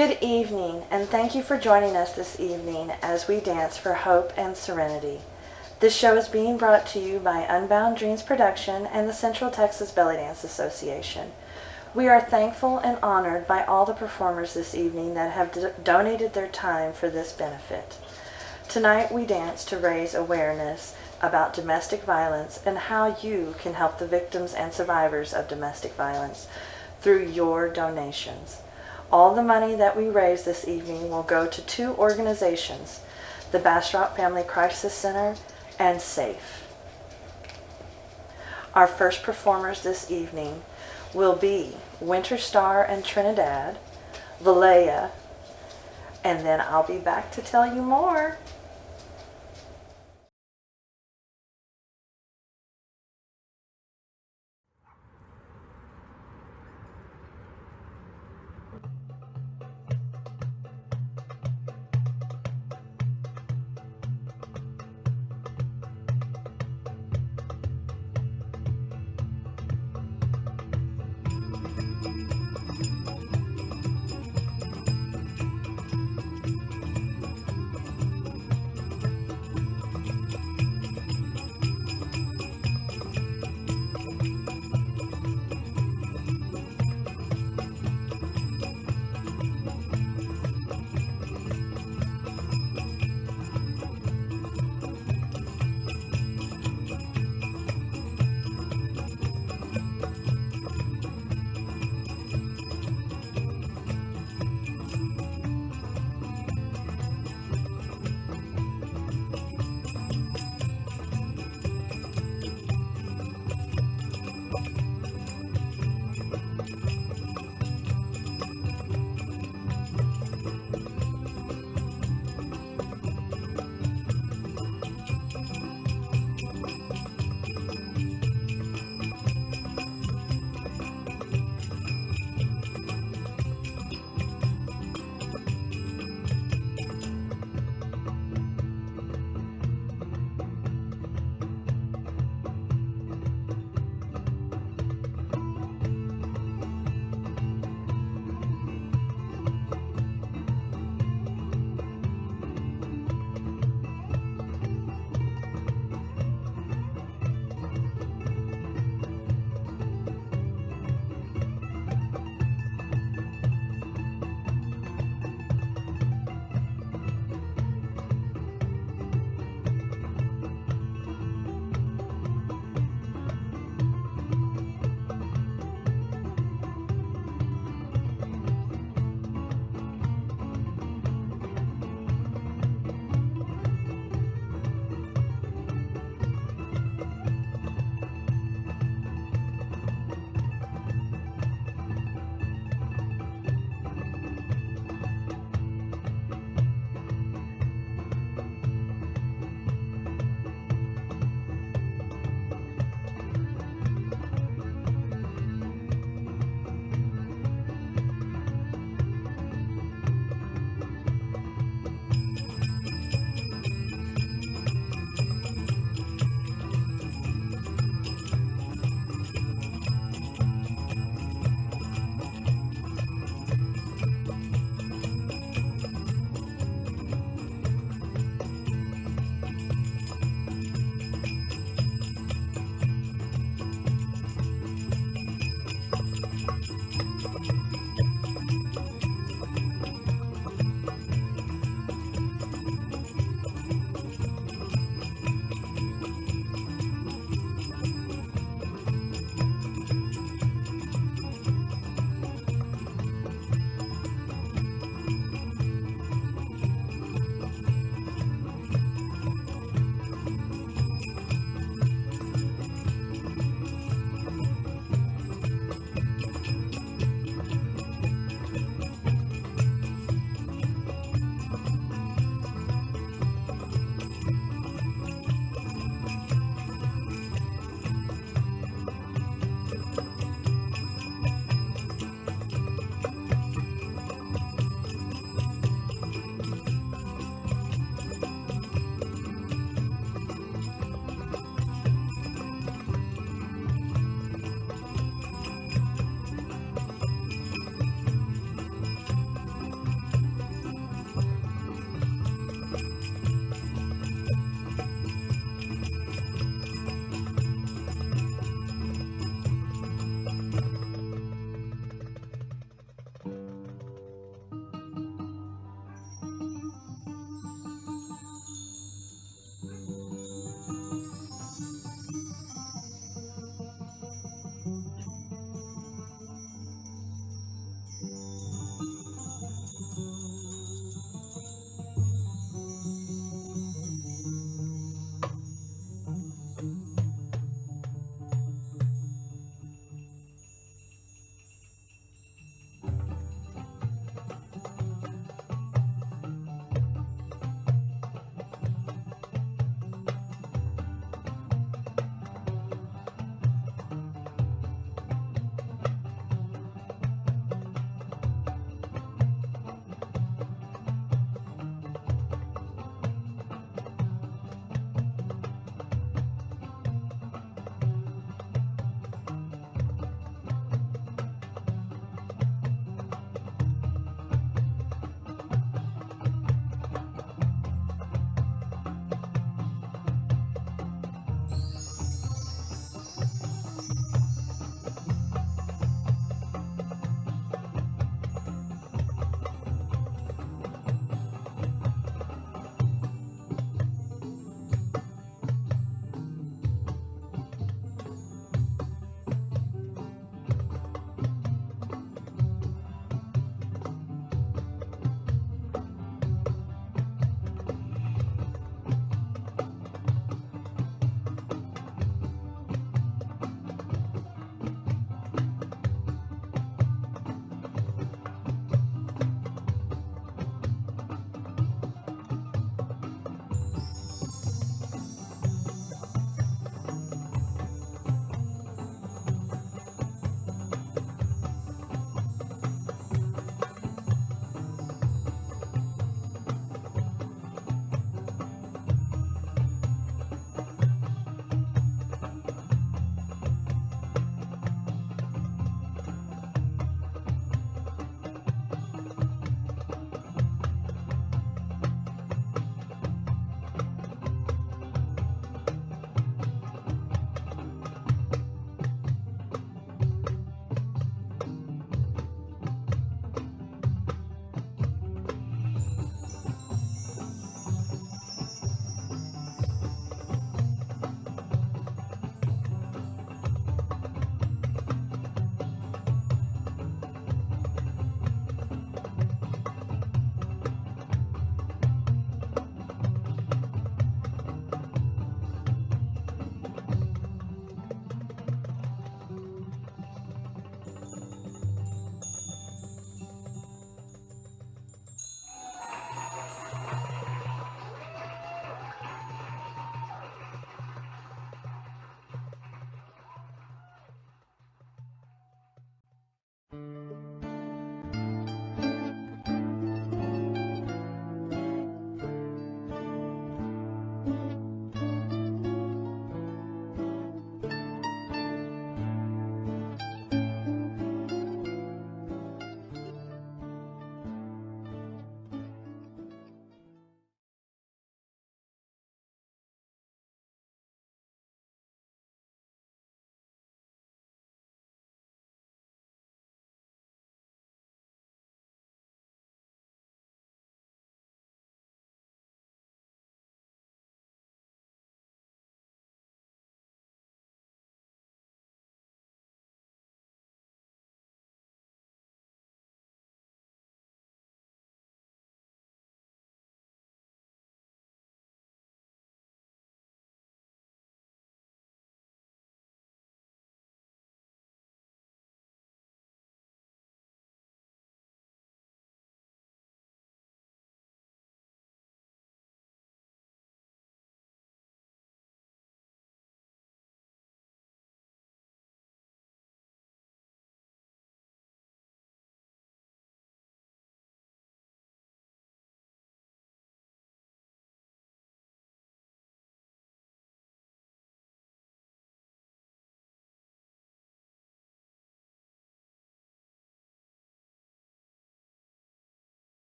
Good evening, and thank you for joining us this evening as we dance for hope and serenity. This show is being brought to you by Unbound Dreams Production and the Central Texas Belly Dance Association. We are thankful and honored by all the performers this evening that have donated their time for this benefit. Tonight we dance to raise awareness about domestic violence and how you can help the victims and survivors of domestic violence through your donations. All the money that we raise this evening will go to two organizations, the Bastrop Family Crisis Center and SAFE. Our first performers this evening will be Winter Star and Trinidad, Valleja, and then I'll be back to tell you more.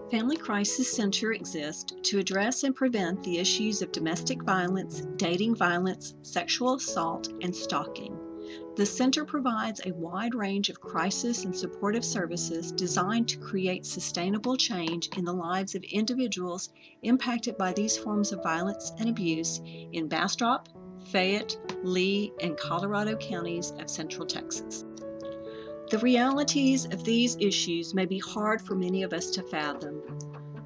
Family Crisis Center exists to address and prevent the issues of domestic violence, dating violence, sexual assault, and stalking. The center provides a wide range of crisis and supportive services designed to create sustainable change in the lives of individuals impacted by these forms of violence and abuse in Bastrop, Fayette, Lee, and Colorado counties of Central Texas. The realities of these issues may be hard for many of us to fathom,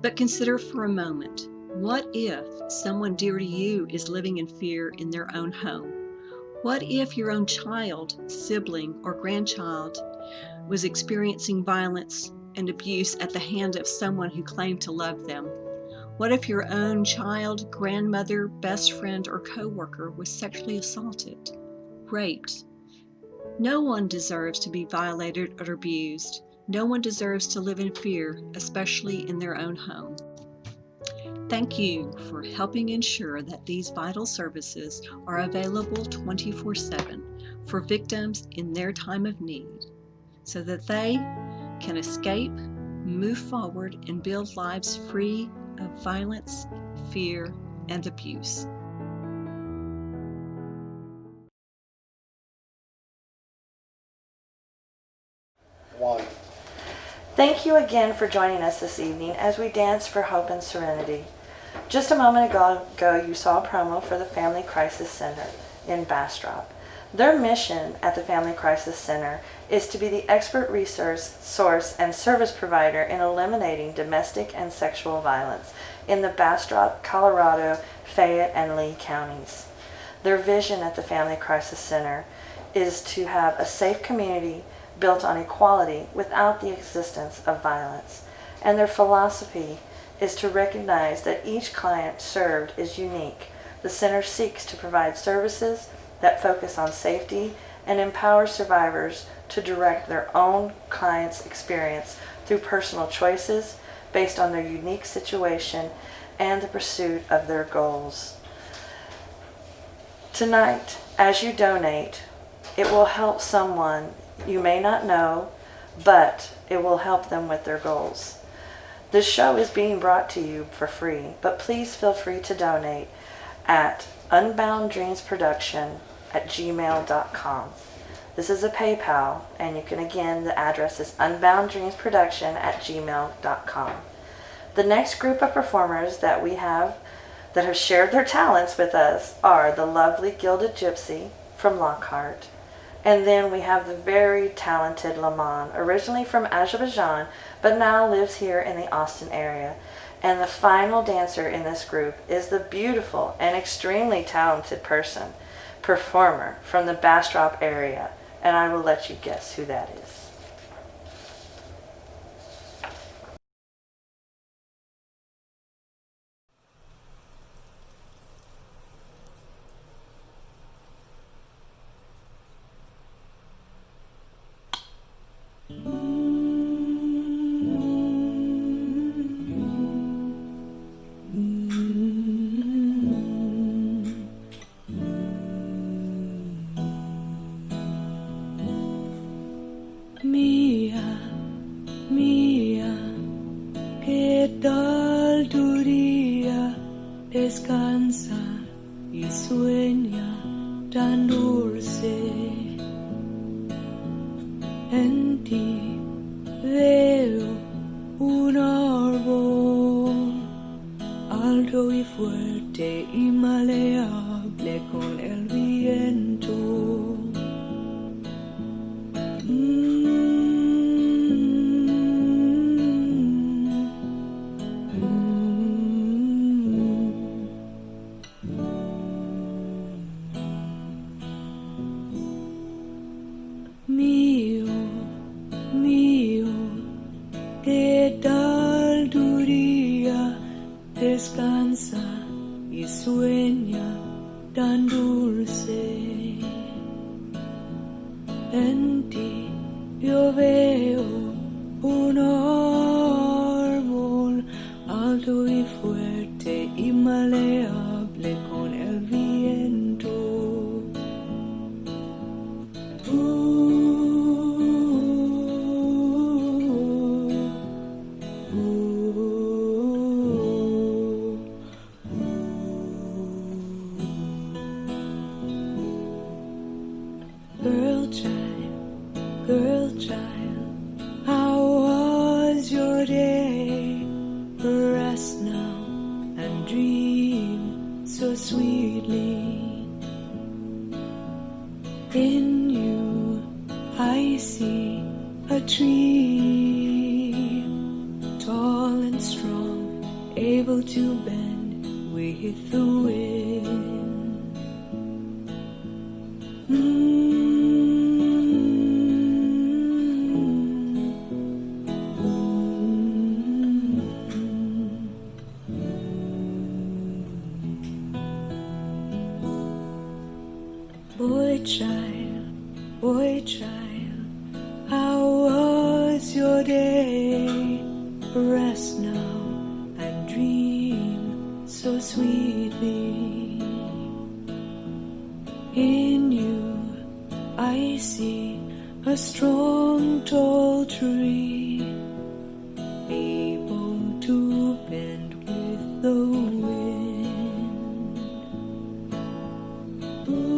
but consider for a moment, what if someone dear to you is living in fear in their own home? What if your own child, sibling, or grandchild was experiencing violence and abuse at the hand of someone who claimed to love them? What if your own child, grandmother, best friend, or coworker was sexually assaulted, raped? No one deserves to be violated or abused. No one deserves to live in fear, especially in their own home. Thank you for helping ensure that these vital services are available 24/7 for victims in their time of need, so that they can escape, move forward, and build lives free of violence, fear, and abuse. One. Thank you again for joining us this evening as we dance for hope and serenity. Just a moment ago, you saw a promo for the Family Crisis Center in Bastrop. Their mission at the Family Crisis Center is to be the expert resource, source, and service provider in eliminating domestic and sexual violence in the Bastrop, Colorado, Fayette, and Lee counties. Their vision at the Family Crisis Center is to have a safe community built on equality without the existence of violence. And their philosophy is to recognize that each client served is unique. The center seeks to provide services that focus on safety and empower survivors to direct their own client's experience through personal choices based on their unique situation and the pursuit of their goals. Tonight, as you donate, it will help someone you may not know, but it will help them with their goals. This show is being brought to you for free, but please feel free to donate at unbounddreamsproduction@gmail.com. This is a PayPal, and you can, again, the address is unbounddreamsproduction@gmail.com. The next group of performers that we have that have shared their talents with us are the lovely Gilded Gypsy from Lockhart. And then we have the very talented Laman, originally from Azerbaijan, but now lives here in the Austin area. And the final dancer in this group is the beautiful and extremely talented performer from the Bastrop area. And I will let you guess who that is. Mía, mía, ¿qué tal tu día? Descansa y sueña tan dulce. En ti veo un árbol alto y fuerte y maleable con el viento. Mío, mío, ¿qué tal tu día? Descansa y sueña tan dulce. En ti yo veo un árbol alto y fuerte y maleable con el viento. In you I see a tree, tall and strong, able to bend with the wind. Boy child, how was your day? Rest now and dream so sweetly. In you I see a strong, tall tree, able to bend with the wind. Ooh.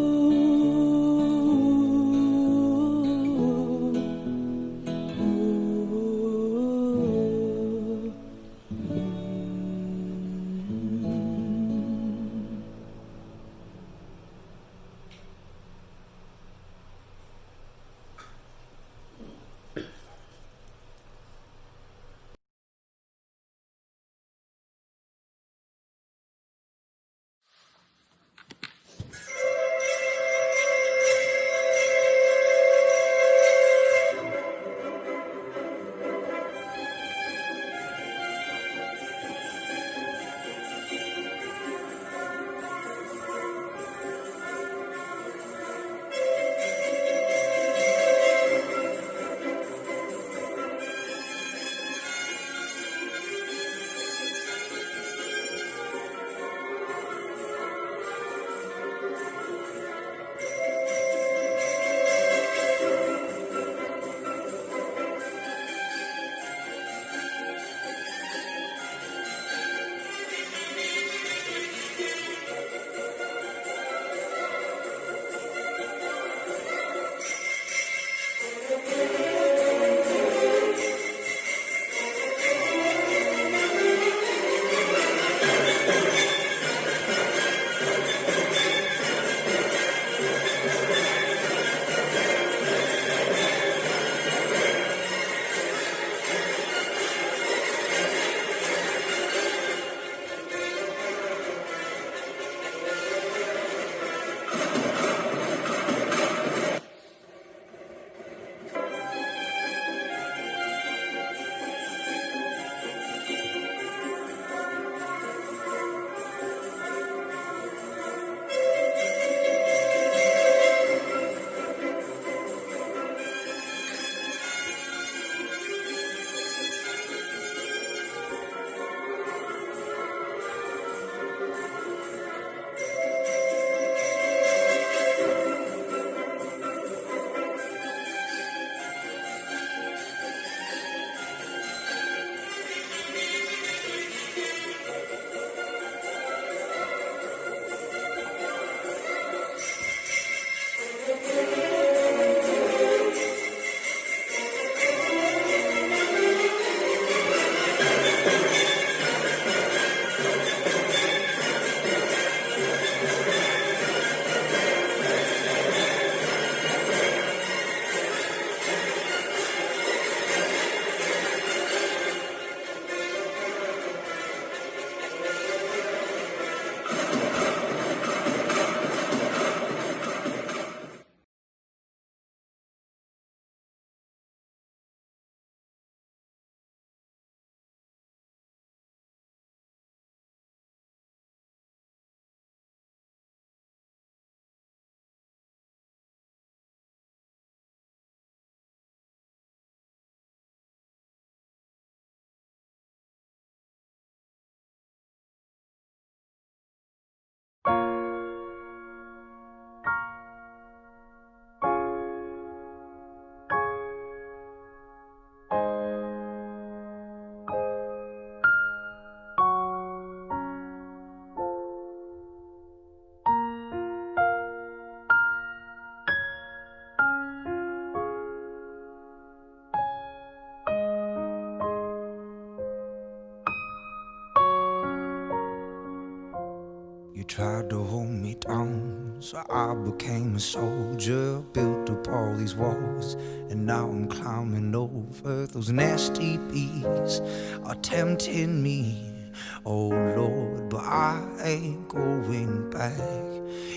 You tried to hold me down So I became a soldier, built up all these walls, and now I'm climbing over those nasty bees are tempting me. Oh Lord, but I ain't going back.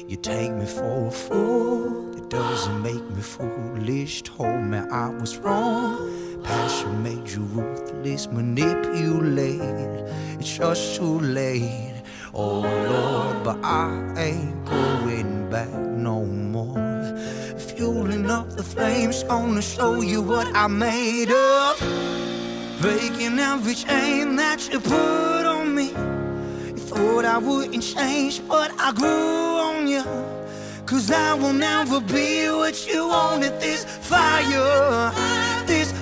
You take me for a fool, it doesn't make me foolish. Told me I was wrong, passion made you ruthless, manipulate. It's just too late. Oh Lord, but I ain't going back no more. Fueling up the flames, gonna show you what I made of. Breaking every chain that you put on me. You thought I wouldn't change, but I grew on you. 'Cause I will never be what you wanted. This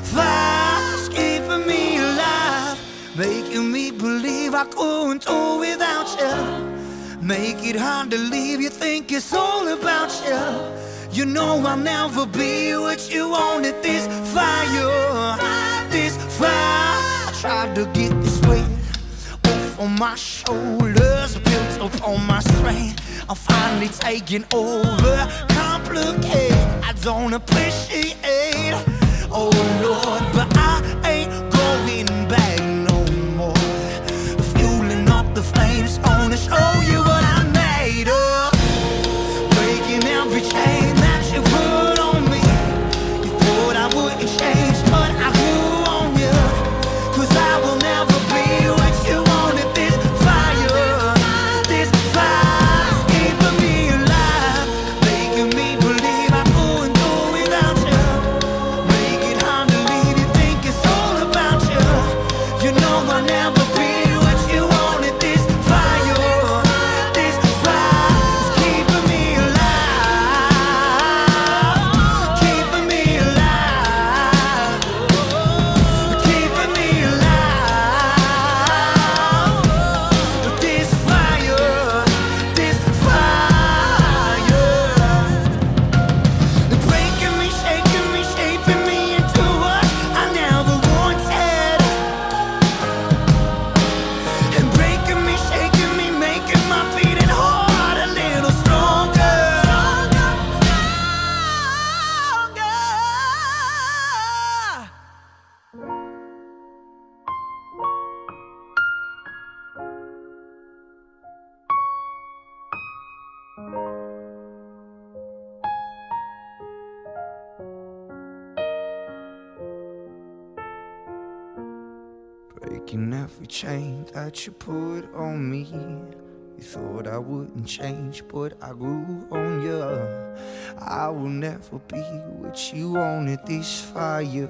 fire's keeping me alive, making me believe I couldn't do without you. Make it hard to leave, you think it's all about you. You know I'll never be what you wanted. This fire tried to get this weight off on my shoulders, built up on my strength. I'm finally taking over. Complicate, I don't appreciate. Oh Lord, but I ain't going back no more. Fueling up the flames, gonna show you what I made of. Breaking every chain that you put on me. You thought I wouldn't change, but I grew on you. 'Cause I will never be what you wanted. This fire's keeping me alive, making me believe I couldn't do without you. Make it hard to leave, you think it's all about you. You know I'll never be what you wanted. This fire's keeping me alive, keeping me alive, keeping me alive. This fire, breaking me, shaking me, shaping me into what I never wanted. And breaking me, shaking me, making my beating heart a little stronger. Breaking every chain that you put on me. You thought I wouldn't change, but I grew on you. I will never be what you wanted. This fire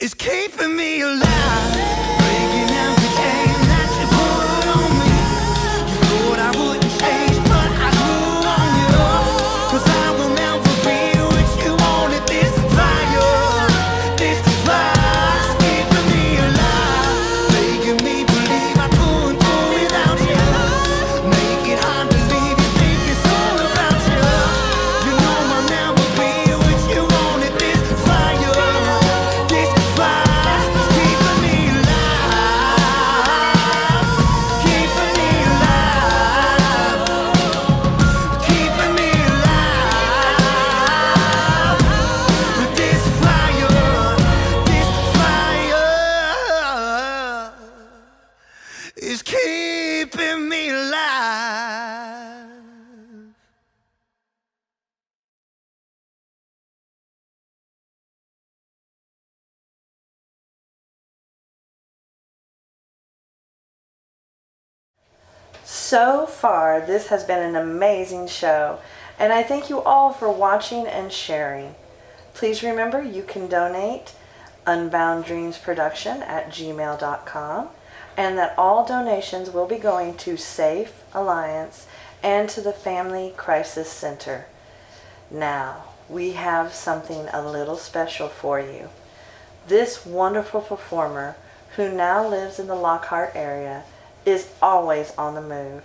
is keeping me alive. Breaking every chain that you put on me. You thought I wouldn't change, but I grew on you. 'Cause I will never be what you wanted. This fire's keeping me alive, making me believe I couldn't do without you. Make it hard to leave, you think it's all about you. You know I'll never be what you wanted. This fire's keeping me alive, keeping me alive, keeping me alive. This fire is keeping me alive. So far, this has been an amazing show, and I thank you all for watching and sharing. Please remember you can donate unbounddreamsproduction@gmail.com, and that all donations will be going to Safe Alliance and to the Family Crisis Center. Now, we have something a little special for you. This wonderful performer, who now lives in the Lockhart area, is always on the move,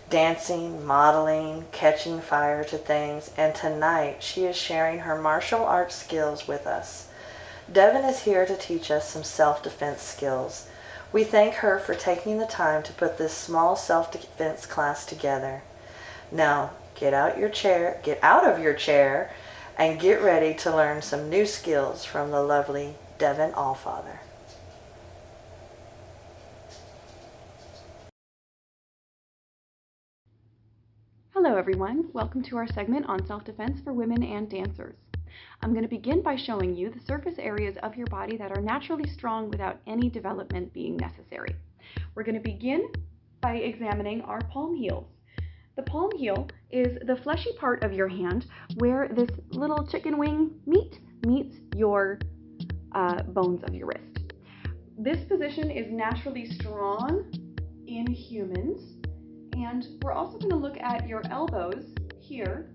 dancing, modeling, catching fire to things, and tonight she is sharing her martial arts skills with us. Devin is here to teach us some self-defense skills. We thank her for taking the time to put this small self-defense class together. Now, get out of your chair, and get ready to learn some new skills from the lovely Devin Allfather. Hello everyone, welcome to our segment on self-defense for women and dancers. I'm going to begin by showing you the surface areas of your body that are naturally strong without any development being necessary. We're going to begin by examining our palm heels. The palm heel is the fleshy part of your hand where this little chicken wing meets your bones of your wrist. This position is naturally strong in humans, and we're also going to look at your elbows here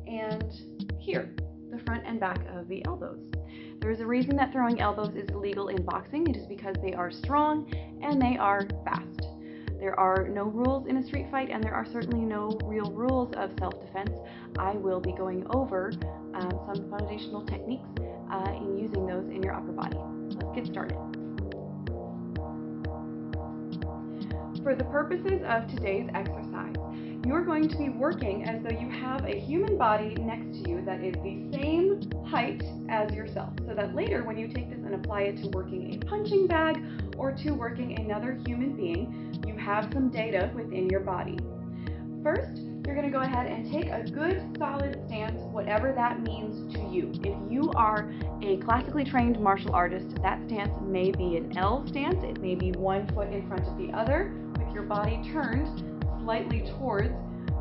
and here, the front and back of the elbows. There is a reason that throwing elbows is illegal in boxing. It is because they are strong and they are fast. There are no rules in a street fight, and there are certainly no real rules of self-defense. I will be going over some foundational techniques in using those in your upper body. Let's get started. For the purposes of today's exercise, you're going to be working as though you have a human body next to you that is the same height as yourself, so that later when you take this and apply it to working a punching bag or to working another human being, you have some data within your body. First, you're going to go ahead and take a good solid stance, whatever that means to you. If you are a classically trained martial artist, that stance may be an L stance. It may be one foot in front of the other with your body turned slightly towards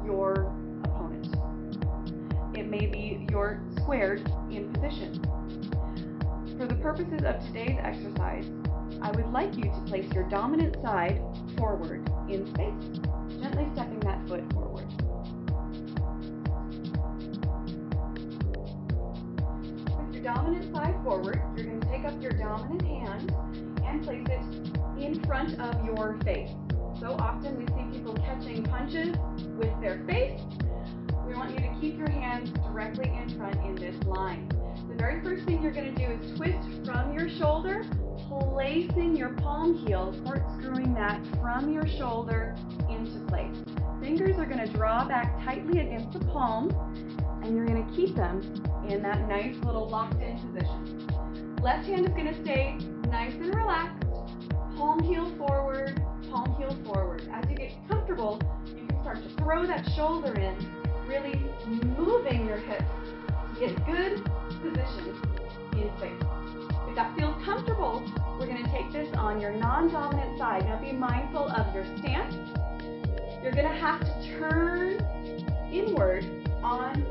your opponent. It may be you're squared in position. For the purposes of today's exercise, I would like you to place your dominant side forward in space, gently stepping that foot forward. With your dominant side forward, you're going to take up your dominant hand and place it in front of your face. So often we see people catching punches with their face. We want you to keep your hands directly in front in this line. The very first thing you're going to do is twist from your shoulder, placing your palm heel, corkscrewing that from your shoulder into place. Fingers are going to draw back tightly against the palm, and you're going to keep them in that nice little locked-in position. Left hand is going to stay nice and relaxed, palm heel forward, palm heel forward. As you get comfortable, you can start to throw that shoulder in, really moving your hips to get good position in space. If that feels comfortable, we're going to take this on your non-dominant side. Now be mindful of your stance. You're going to have to turn inward on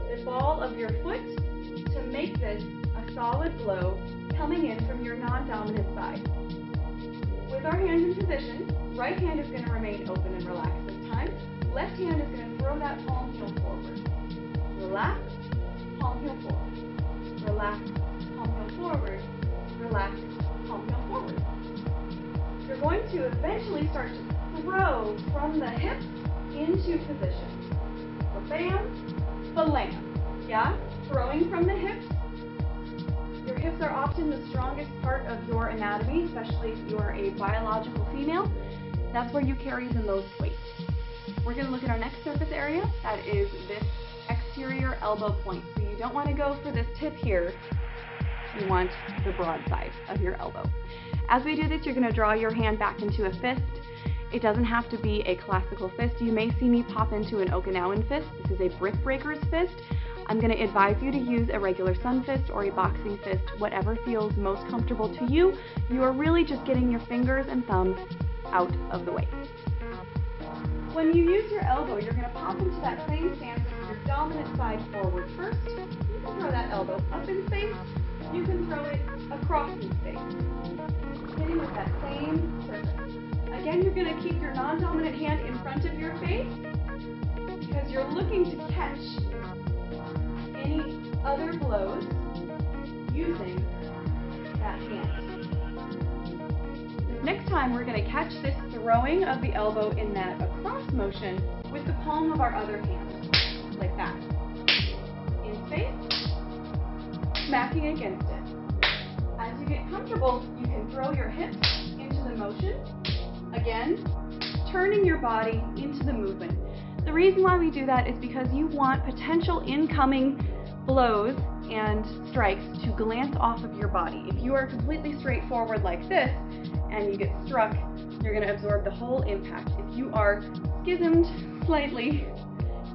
the ball of your foot to make this a solid blow coming in from your non-dominant side. With our hands in position, right hand is going to remain open and relaxed this time. Left hand is going to throw that palm heel forward. Relax, palm heel forward. Relax, palm heel forward. Relax, palm heel forward. You're going to eventually start to throw from the hips into position. Ba-bam, ba-lam. Yeah? Throwing from the hips. Your hips are often the strongest part of your anatomy, especially if you're a biological female. That's where you carry the most weight. We're going to look at our next surface area. That is this exterior elbow point. So you don't want to go for this tip here. You want the broad side of your elbow. As we do this, you're going to draw your hand back into a fist. It doesn't have to be a classical fist. You may see me pop into an Okinawan fist. This is a brick breaker's fist. I'm going to advise you to use a regular sun fist or a boxing fist, whatever feels most comfortable to you. You are really just getting your fingers and thumbs out of the way. When you use your elbow, you're going to pop into that same stance with your dominant side forward first. You can throw that elbow up in space. You can throw it across in space, hitting with that same surface. Again, you're going to keep your non-dominant hand in front of your face because you're looking to catch any other blows using that hand. Next time, we're going to catch this throwing of the elbow in that across motion with the palm of our other hand, like that. In space, smacking against it. As you get comfortable, you can throw your hips motion. Again, turning your body into the movement. The reason why we do that is because you want potential incoming blows and strikes to glance off of your body. If you are completely straight forward like this and you get struck, you're going to absorb the whole impact. If you are schismed slightly,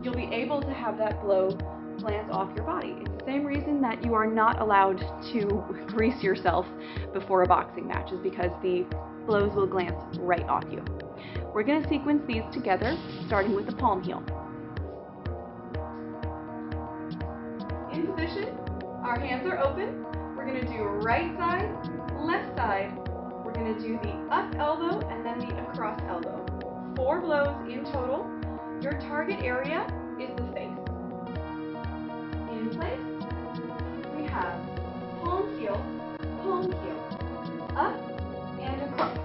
you'll be able to have that blow glance off your body. It's the same reason that you are not allowed to grease yourself before a boxing match, is because the blows will glance right off you. We're going to sequence these together, starting with the palm heel. In position, our hands are open. We're going to do right side, left side. We're going to do the up elbow and then the across elbow. 4 blows in total. Your target area is the face. In place, we have palm heel, up and across.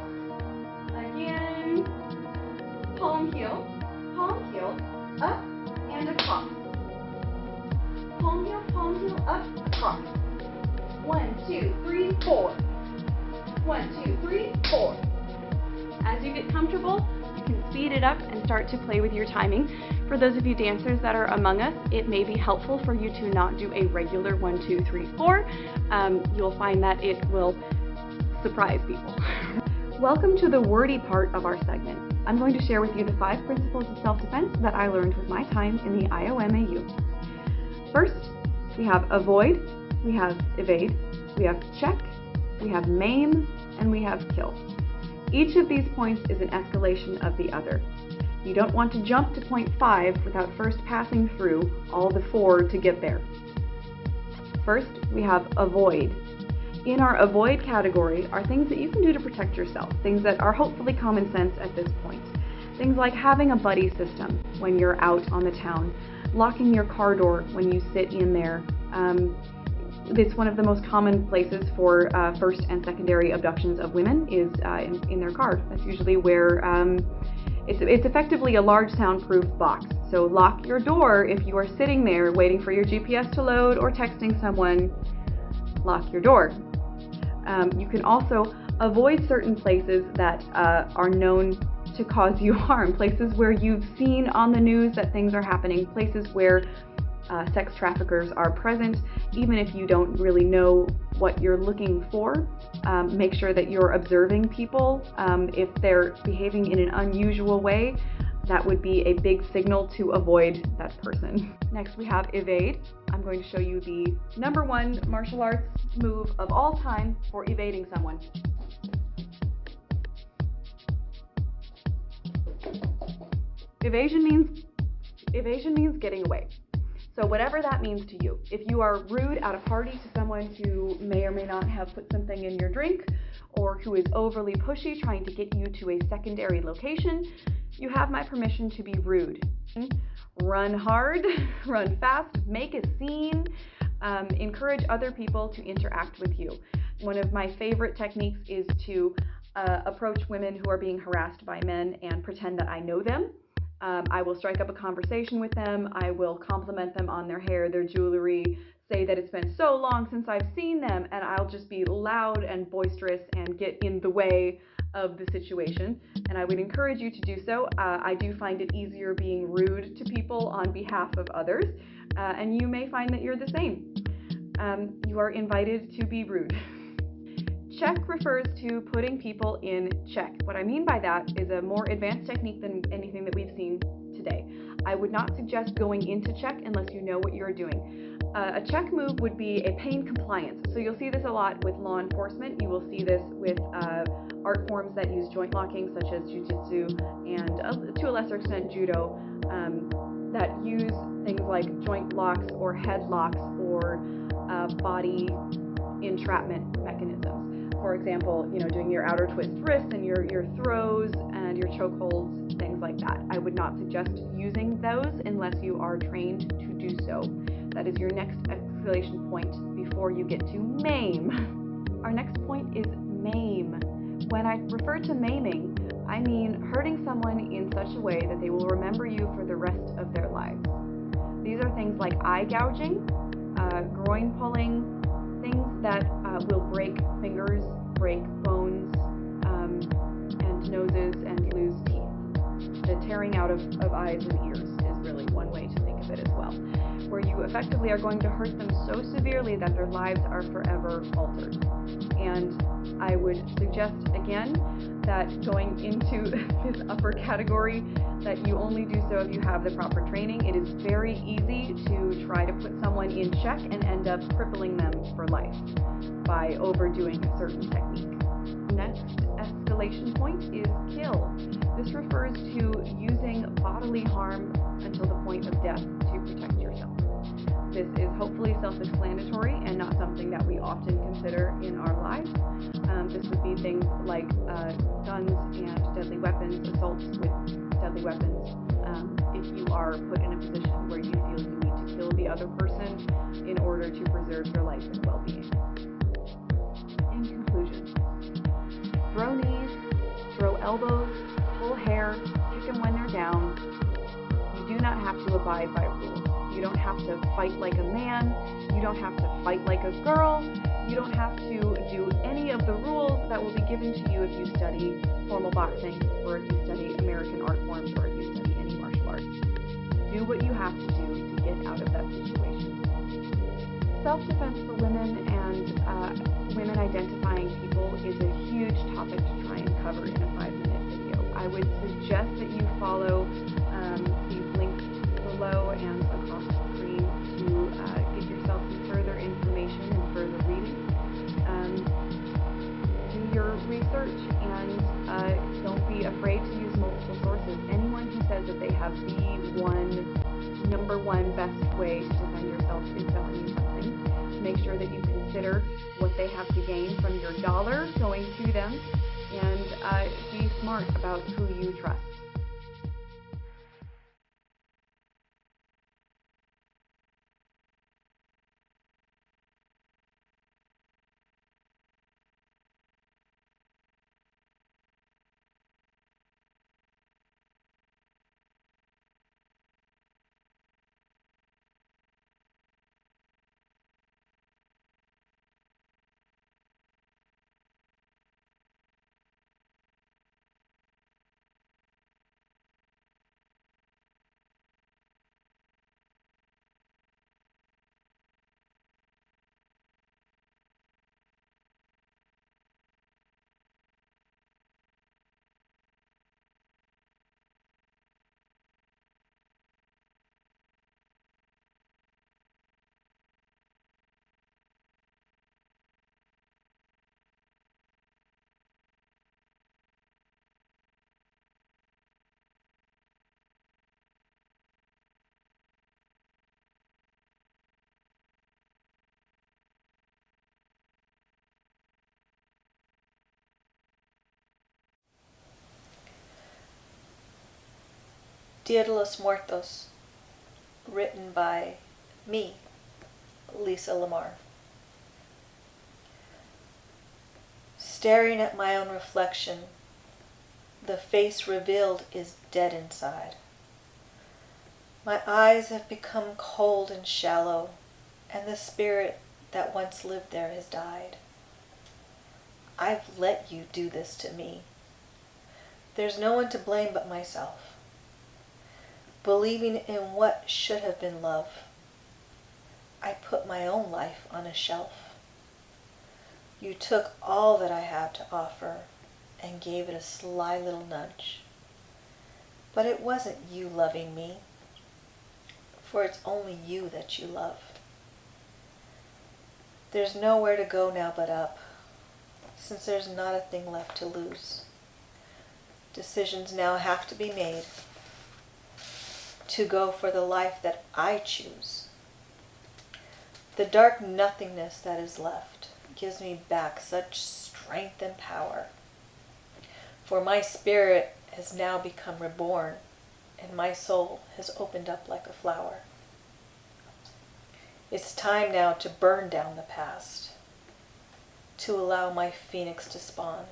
Again, palm heel, up and across. Palm heel, up, across. 1, 2, 3, 4. 1, 2, 3, 4. As you get comfortable, you can speed it up and start to play with your timing. For those of you dancers that are among us, it may be helpful for you to not do a regular 1, 2, 3, 4. You'll find that it will surprise people. Welcome to the wordy part of our segment. I'm going to share with you the 5 principles of self-defense that I learned with my time in the IOMAU. First, we have avoid, we have evade, we have check, we have maim, and we have kill. Each of these points is an escalation of the other. You don't want to jump to point 5 without first passing through all the 4 to get there. First, we have avoid. In our avoid category are things that you can do to protect yourself, things that are hopefully common sense at this point. Things like having a buddy system when you're out on the town, locking your car door when you sit in there. It's one of the most common places for first and secondary abductions of women is in their car. That's usually where it's effectively a large soundproof box. So lock your door if you are sitting there waiting for your GPS to load or texting someone. Lock your door. You can also avoid certain places that are known to cause you harm, places where you've seen on the news that things are happening, places where sex traffickers are present. Even if you don't really know what you're looking for, make sure that you're observing people. If they're behaving in an unusual way, that would be a big signal to avoid that person. Next we have evade. I'm going to show you the #1 martial arts move of all time for evading someone. Evasion means getting away. So whatever that means to you. If you are rude at a party to someone who may or may not have put something in your drink, or who is overly pushy trying to get you to a secondary location, you have my permission to be rude. Run hard, run fast, make a scene, encourage other people to interact with you. One of my favorite techniques is to approach women who are being harassed by men and pretend that I know them. I will strike up a conversation with them. I will compliment them on their hair, their jewelry, say that it's been so long since I've seen them, and I'll just be loud and boisterous and get in the way of the situation. And I would encourage you to do so. I do find it easier being rude to people on behalf of others, and you may find that you're the same. You are invited to be rude. Check refers to putting people in check. What I mean by that is a more advanced technique than anything that we've seen today. I would not suggest going into check unless you know what you're doing. A check move would be a pain compliance. So you'll see this a lot with law enforcement. You will see this with art forms that use joint locking, such as jiu-jitsu and to a lesser extent judo, that use things like joint locks or head locks or body entrapment mechanisms. For example, doing your outer twist wrists and your throws and your chokeholds, things like that. I would not suggest using those unless you are trained to do so. That is your next escalation point before you get to maim. Our next point is maim. When I refer to maiming, I mean hurting someone in such a way that they will remember you for the rest of their lives. These are things like eye gouging, groin pulling, things that will break fingers, break bones, tearing out of eyes and ears is really one way to think of it as well, where you effectively are going to hurt them so severely that their lives are forever altered. And I would suggest again that going into this upper category, that you only do so if you have the proper training. It is very easy to try to put someone in check and end up crippling them for life by overdoing a certain technique. Next escalation point is kill. This refers to using bodily harm until the point of death to protect yourself. This is hopefully self-explanatory and not something that we often consider in our lives. This would be things like guns and deadly weapons, assaults with deadly weapons. If you are put in a position where you feel you need to kill the other person in order to preserve their life and well-being. In conclusion, throw knees, throw elbows, pull hair, kick them when they're down. You do not have to abide by rules. You don't have to fight like a man. You don't have to fight like a girl. You don't have to do any of the rules that will be given to you if you study formal boxing, or if you study American art forms, or if you study any martial arts. Do what you have to do to get out of that situation. Self-defense for women and women identifying people is a huge topic to try and cover in a 5-minute video. I would suggest that you follow these links below and across the screen to get yourself some further information and further reading. Do your research and don't be afraid to use multiple sources. Anyone who says that they have the number one best way to defend yourself is telling you something. Make sure that you consider what they have to gain from your dollar going to them, and be smart about who you trust. Dia de los Muertos, written by me, Lisa Lamar. Staring at my own reflection, the face revealed is dead inside. My eyes have become cold and shallow, and the spirit that once lived there has died. I've let you do this to me. There's no one to blame but myself. Believing in what should have been love, I put my own life on a shelf. You took all that I had to offer and gave it a sly little nudge. But it wasn't you loving me, for it's only you that you love. There's nowhere to go now but up, since there's not a thing left to lose. Decisions now have to be made to go for the life that I choose. The dark nothingness that is left gives me back such strength and power. For my spirit has now become reborn, and my soul has opened up like a flower. It's time now to burn down the past, to allow my phoenix to spawn.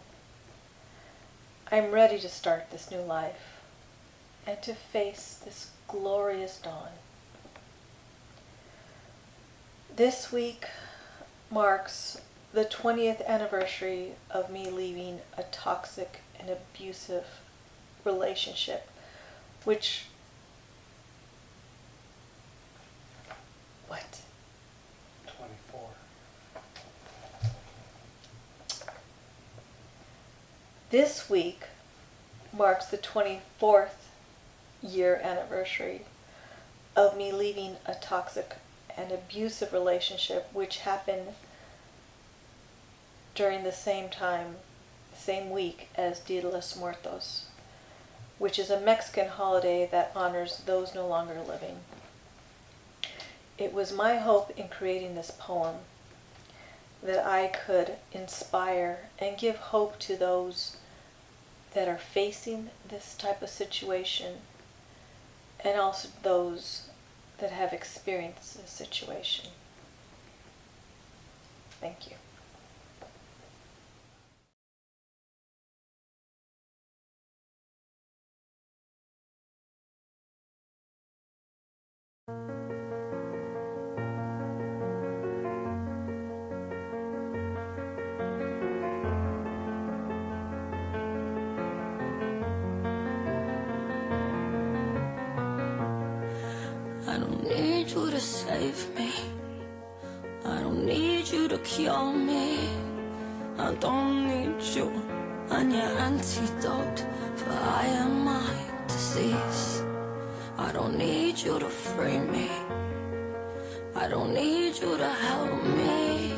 I'm ready to start this new life and to face this glorious dawn. This week marks the 20th anniversary of me leaving a toxic and abusive relationship which... What? 24. This week marks the 24th year anniversary of me leaving a toxic and abusive relationship, which happened during the same week as Dia de los Muertos, which is a Mexican holiday that honors those no longer living. It was my hope in creating this poem that I could inspire and give hope to those that are facing this type of situation, and also those that have experienced this situation. Thank you. I don't need you to save me. I don't need you to cure me. I don't need you and your antidote, for I am my disease. I don't need you to free me. I don't need you to help me.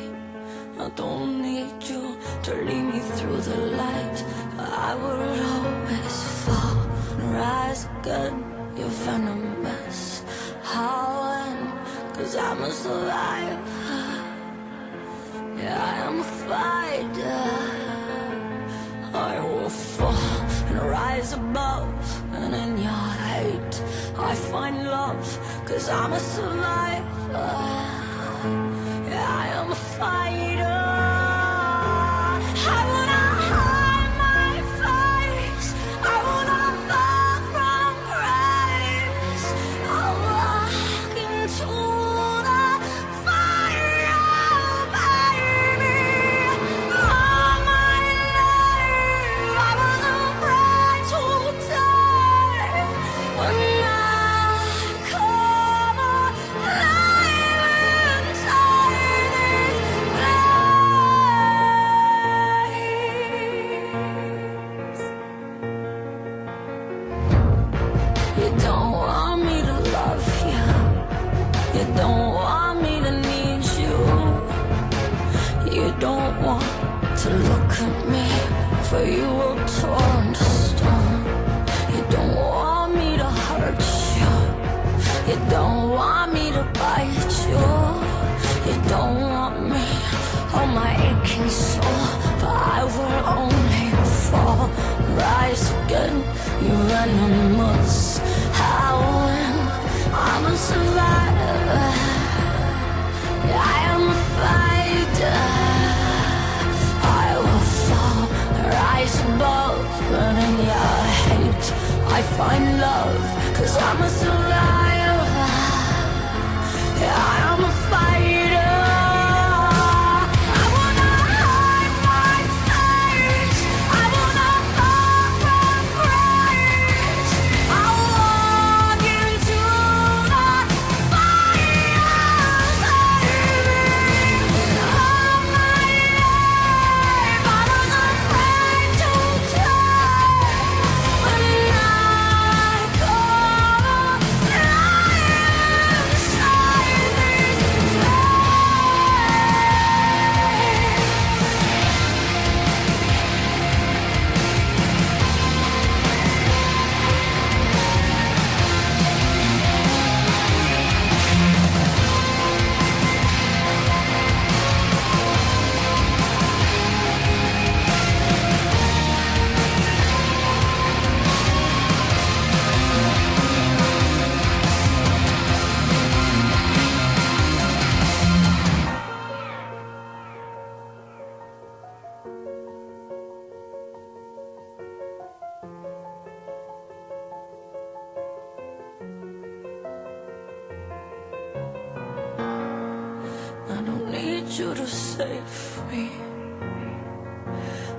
I don't need you to lead me through the light. I will always fall and rise again. You're venomous. How and 'cause I'm a survivor. Yeah, I am a fighter. I will fall and rise above. And in your hate I find love. 'Cause I'm a survivor. Yeah, I am a fighter. I will not hide my face. I will not fall from grace. I'll walk into the fire, baby. All my life I was afraid to die. But now I come alive inside this place. You don't want me to love you. You don't want me to need you. You don't want to look at me, for you were torn to stone. You don't want me to hurt you. You don't want me to bite you. You don't want me on my aching soul, for I will only fall, rise again. You venomous. How when I'm a survivor. Yeah, I am a fighter. I will fall, rise above. And in your hate I find love. 'Cause I'm a survivor. Yeah, I am a fighter. I will not hide my face. I will not fall from grace. I will walk into the fire, baby. All my life I was afraid to die. But now I come alive inside this I don't need you to save me,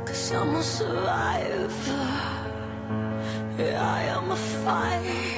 'cause I'm a survivor. Yeah, I am a fighter.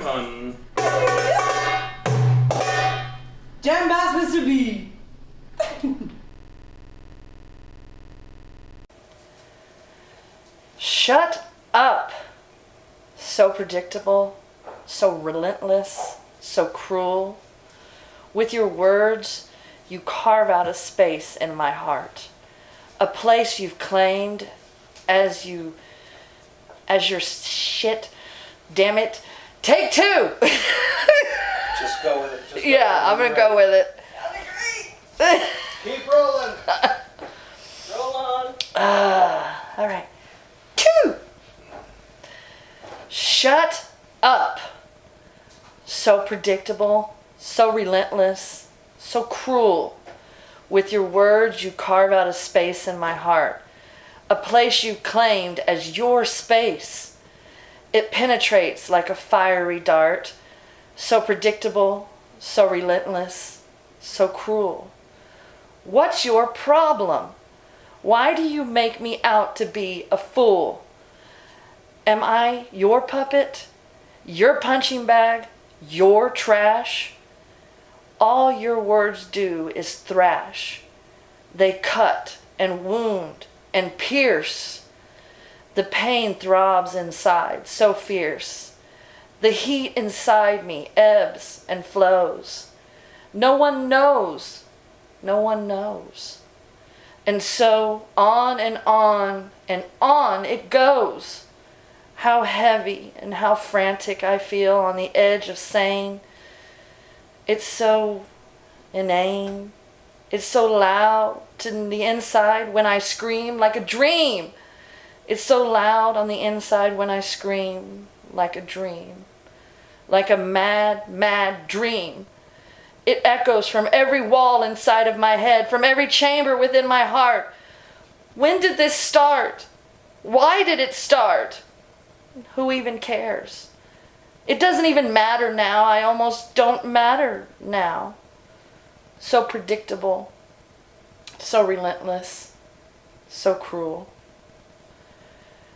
fun. Jam Bass Mr. B. Shut up. So predictable, so relentless, so cruel. With your words, you carve out a space in my heart, a place you've claimed as your shit. Damn it. Take two. Just go with it. Just Yeah, I'm gonna go with it. Keep rolling. Roll on. All right. Two. Shut up. So predictable, so relentless, so cruel. With your words, you carve out a space in my heart, a place you've claimed as your space. It penetrates like a fiery dart, so predictable, so relentless, so cruel. What's your problem? Why do you make me out to be a fool? Am I your puppet? Your punching bag? Your trash? All your words do is thrash. They cut and wound and pierce. The pain throbs inside, so fierce. The heat inside me ebbs and flows. No one knows. No one knows. And so on and on and on it goes. How heavy and how frantic I feel on the edge of sane. It's so inane. It's so loud to the inside when I scream like a dream. It's so loud on the inside when I scream like a dream. Like a mad, mad dream. It echoes from every wall inside of my head, from every chamber within my heart. When did this start? Why did it start? Who even cares? It doesn't even matter now. I almost don't matter now. So predictable, so relentless, so cruel.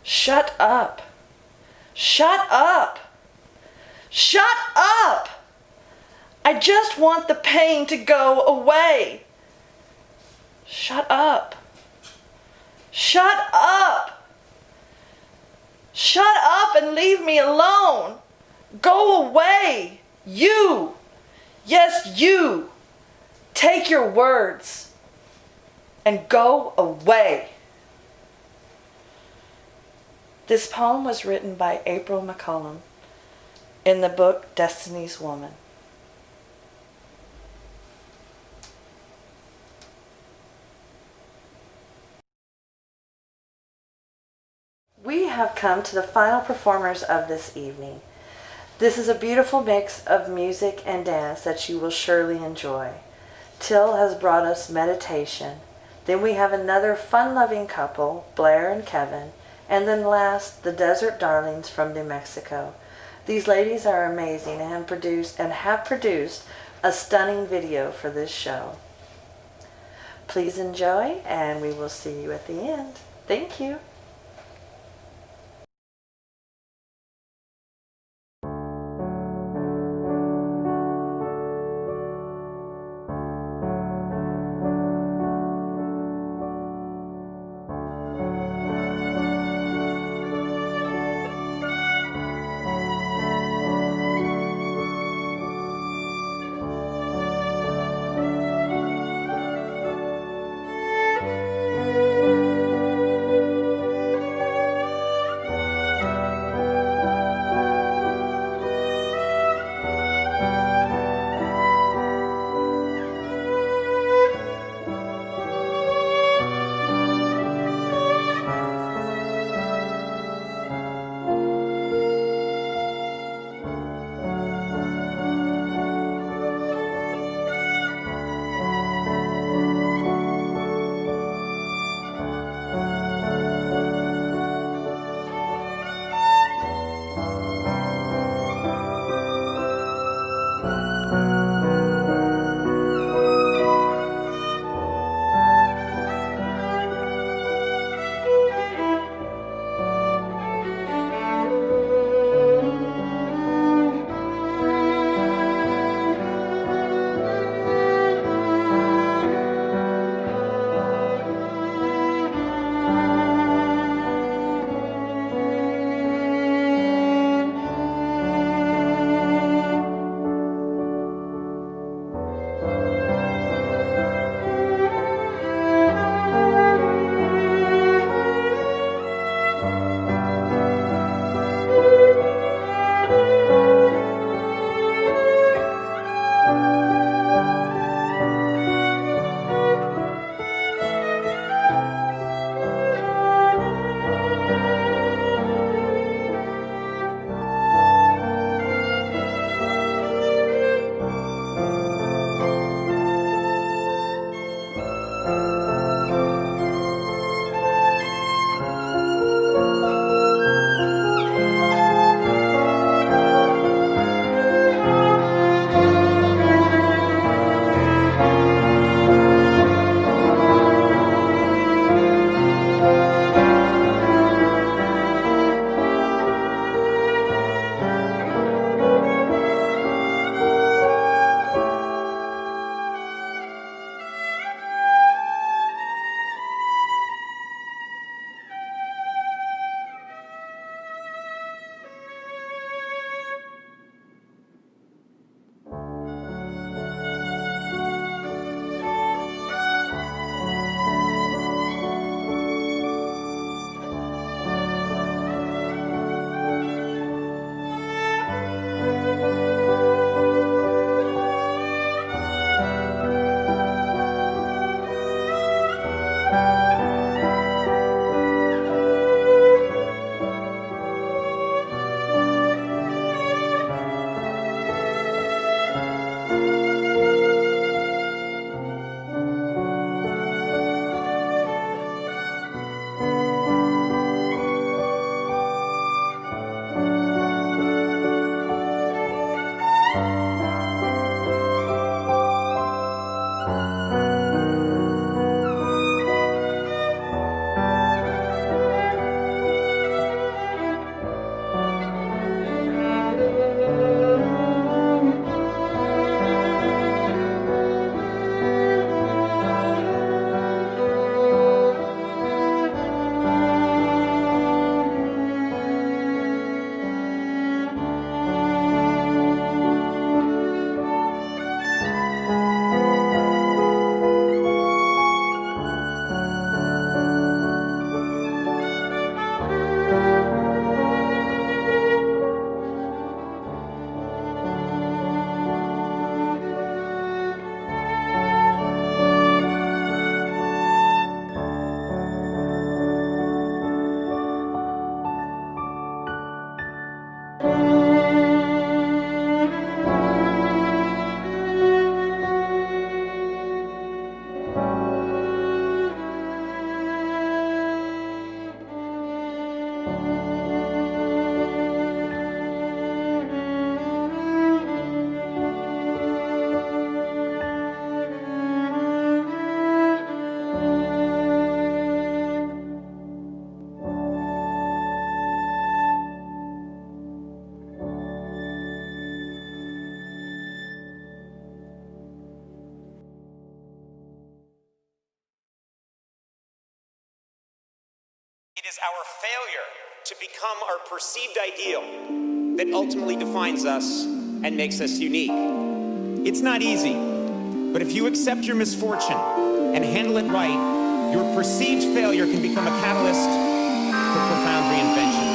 Shut up. Shut up. Shut up. I just want the pain to go away. Shut up. Shut up. Shut up and leave me alone. Go away. You. Yes, you. Take your words and go away. This poem was written by April McCollum in the book Destiny's Woman. We have come to the final performers of this evening. This is a beautiful mix of music and dance that you will surely enjoy. Till has brought us meditation. Then we have another fun-loving couple, Blair and Kevin. And then last, the Desert Darlings from New Mexico. These ladies are amazing and have produced a stunning video for this show. Please enjoy, and we will see you at the end. Thank you. It is our failure to become our perceived ideal that ultimately defines us and makes us unique. It's not easy, but if you accept your misfortune and handle it right, your perceived failure can become a catalyst for profound reinvention.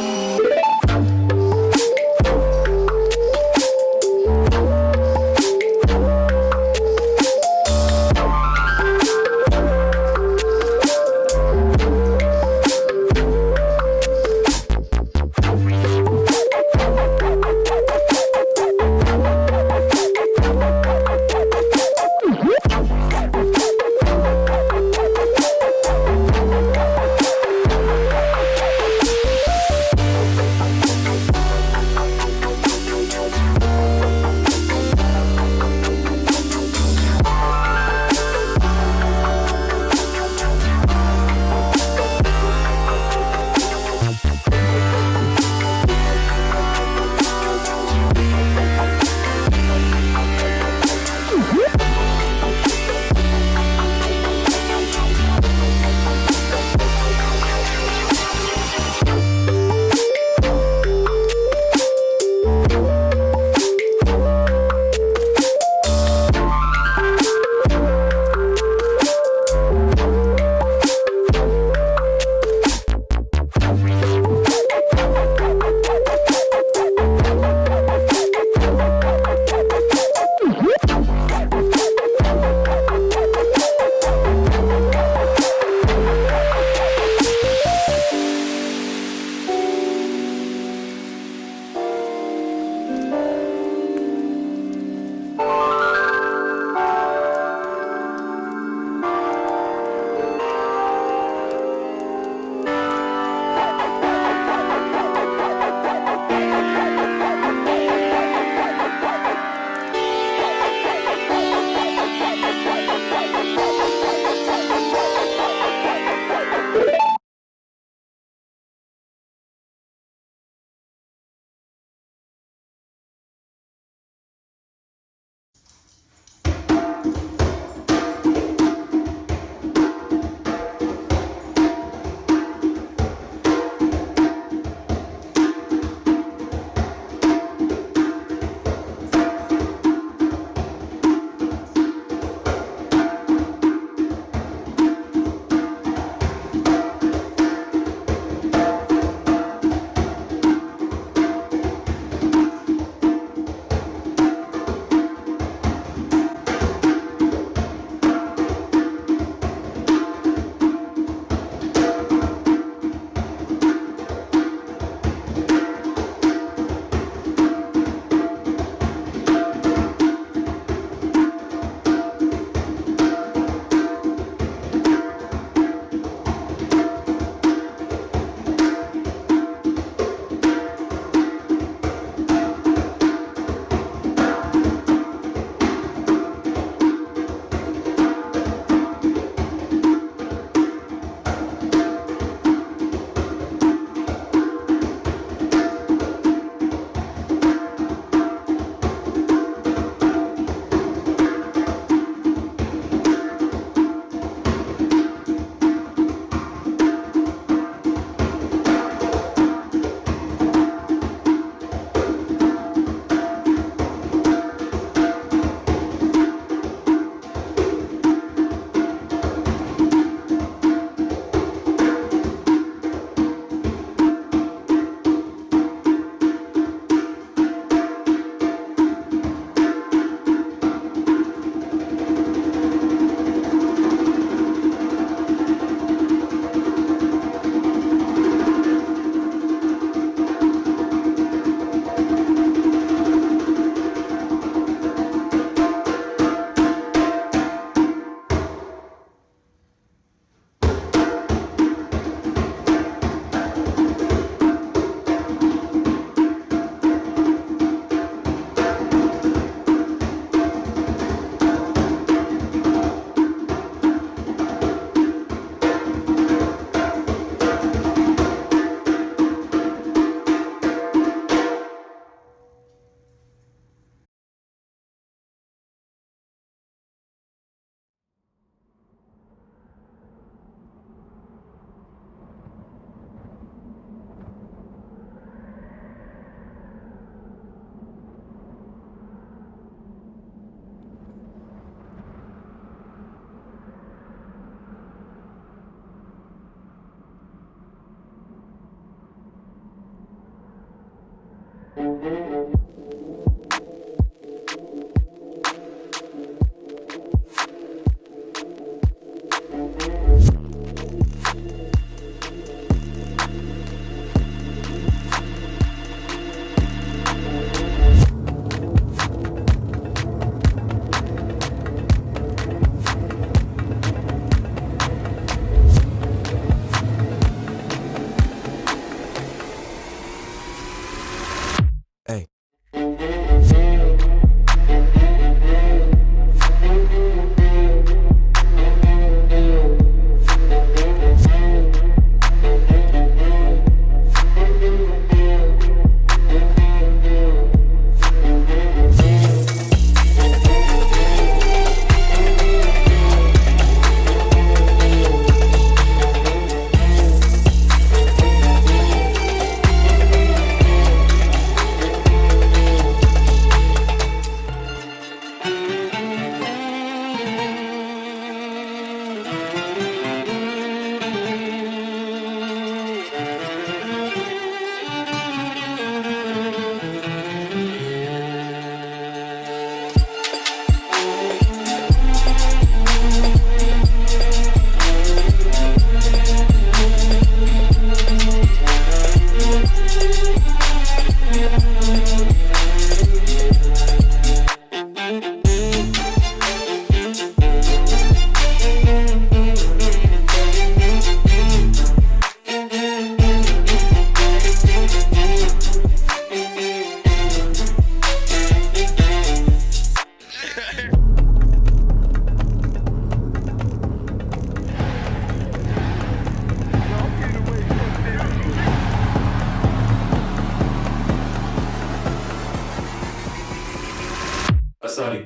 Sorry.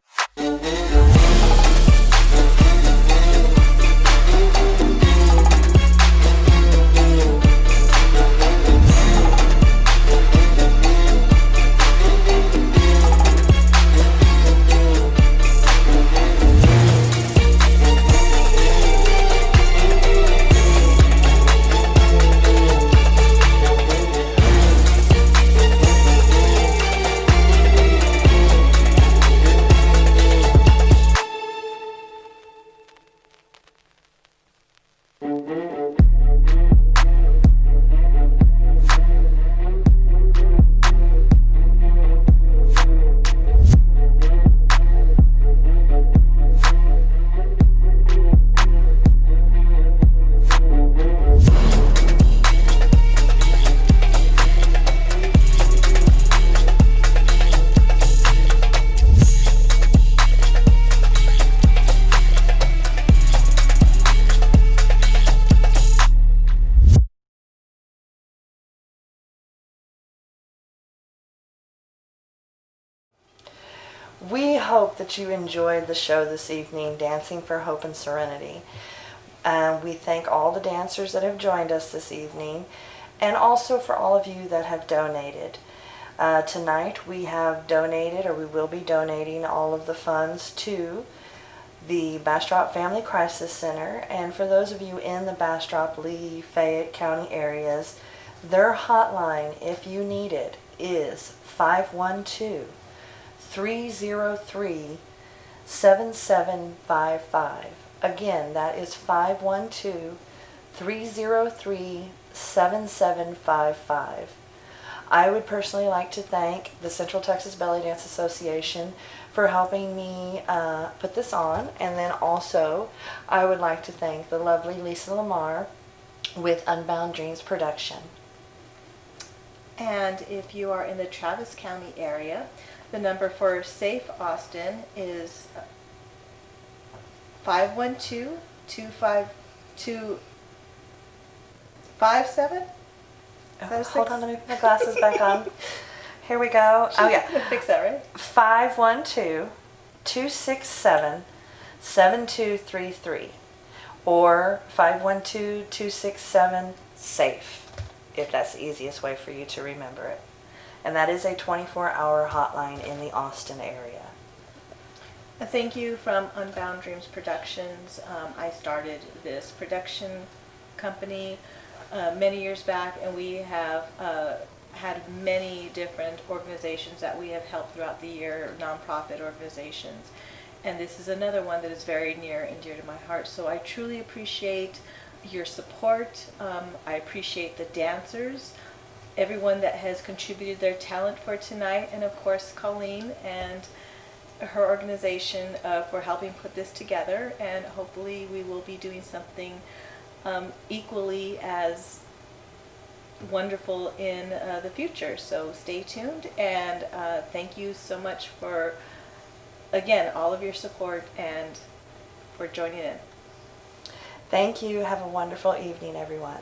We hope that you enjoyed the show this evening, Dancing for Hope and Serenity. We thank all the dancers that have joined us this evening, and also for all of you that have donated. Tonight we have donated, or we will be donating, all of the funds to the Bastrop Family Crisis Center. And for those of you in the Bastrop, Lee, Fayette County areas, their hotline, if you need it, is 512-303-7755. Again, that is 512-303-7755. I would personally like to thank the Central Texas Belly Dance Association for helping me put this on, and then also I would like to thank the lovely Lisa Lamar with Unbound Dreams Production. And if you are in the Travis County area, the number for Safe Austin is 512-252-57. Hold on, let me put my glasses back on. Here we go. Oh yeah. Fix that, right? 512-267-7233 or 512-267-SAFE, if that's the easiest way for you to remember it. And that is a 24-hour hotline in the Austin area. A thank you from Unbound Dreams Productions. I started this production company many years back, and we have had many different organizations that we have helped throughout the year, nonprofit organizations. And this is another one that is very near and dear to my heart. So I truly appreciate your support. I appreciate the dancers, everyone that has contributed their talent for tonight, and of course Colleen and her organization for helping put this together. And hopefully we will be doing something equally as wonderful in the future. So stay tuned, and thank you so much for, again, all of your support and for joining in. Thank you. Have a wonderful evening, everyone.